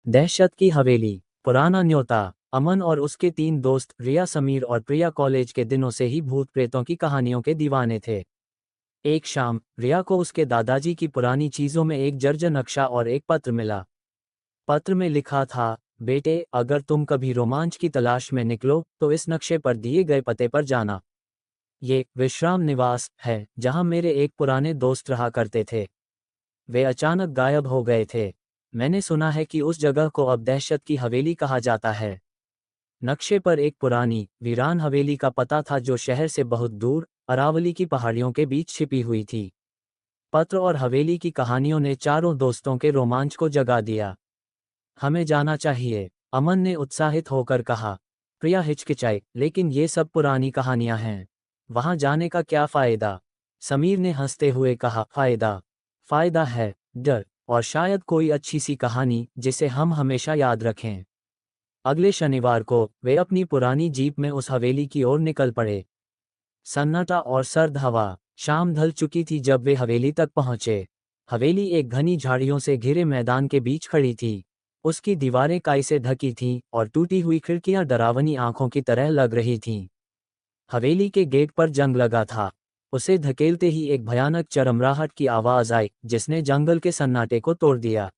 दहशत की हवेली। पुराना न्योता। अमन और उसके 3 दोस्त रिया, समीर और प्रिया कॉलेज के दिनों से ही भूत प्रेतों की कहानियों के दीवाने थे। एक शाम रिया को उसके दादाजी की पुरानी चीजों में एक जर्जर नक्शा और एक पत्र मिला। पत्र में लिखा था, बेटे, अगर तुम कभी रोमांच की तलाश में निकलो तो इस नक्शे पर दिए गए पते पर जाना। ये विश्राम निवास है जहां मेरे एक पुराने दोस्त रहा करते थे। वे अचानक गायब हो गए थे। मैंने सुना है कि उस जगह को अब दहशत की हवेली कहा जाता है। नक्शे पर एक पुरानी वीरान हवेली का पता था जो शहर से बहुत दूर अरावली की पहाड़ियों के बीच छिपी हुई थी। पत्र और हवेली की कहानियों ने चारों दोस्तों के रोमांच को जगा दिया। हमें जाना चाहिए, अमन ने उत्साहित होकर कहा। प्रिया हिचकिचाई, लेकिन ये सब पुरानी कहानियां हैं। वहां जाने का क्या फायदा? समीर ने हंसते हुए कहा, फायदा है डर, और शायद कोई अच्छी सी कहानी जिसे हम हमेशा याद रखें। अगले शनिवार को वे अपनी पुरानी जीप में उस हवेली की ओर निकल पड़े। सन्नाटा और सर्द हवा। शाम ढल चुकी थी जब वे हवेली तक पहुंचे। हवेली एक घनी झाड़ियों से घिरे मैदान के बीच खड़ी थी। उसकी दीवारें काई से ढकी थीं और टूटी हुई खिड़कियां डरावनी आंखों की तरह लग रही थीं। हवेली के गेट पर जंग लगा था। उसे धकेलते ही एक भयानक चरमराहट की आवाज आई जिसने जंगल के सन्नाटे को तोड़ दिया।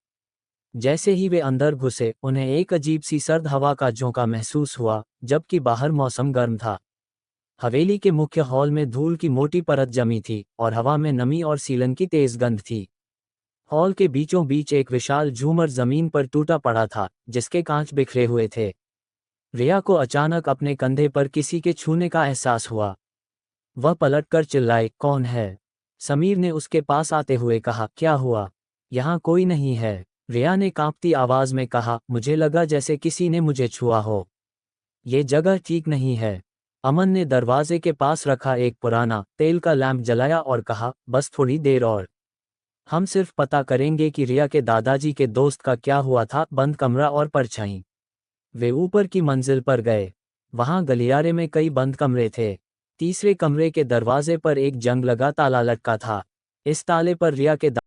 जैसे ही वे अंदर घुसे उन्हें एक अजीब सी सर्द हवा का झोंका महसूस हुआ, जबकि बाहर मौसम गर्म था। हवेली के मुख्य हॉल में धूल की मोटी परत जमी थी और हवा में नमी और सीलन की तेज गंध थी। हॉल के बीचों बीच एक विशाल झूमर जमीन पर टूटा पड़ा था, जिसके कांच बिखरे हुए थे। रिया को अचानक अपने कंधे पर किसी के छूने का एहसास हुआ। वह पलटकर चिल्लाई, कौन है? समीर ने उसके पास आते हुए कहा, क्या हुआ? यहाँ कोई नहीं है। रिया ने कांपती आवाज में कहा, मुझे लगा जैसे किसी ने मुझे छुआ हो। ये जगह ठीक नहीं है। अमन ने दरवाजे के पास रखा एक पुराना तेल का लैंप जलाया और कहा, बस थोड़ी देर और। हम सिर्फ पता करेंगे कि रिया के दादाजी के दोस्त का क्या हुआ था। बंद कमरा और परछाई। वे ऊपर की मंजिल पर गए। वहां गलियारे में कई बंद कमरे थे। तीसरे कमरे के दरवाजे पर एक जंग लगा ताला लटका था। इस ताले पर रिया के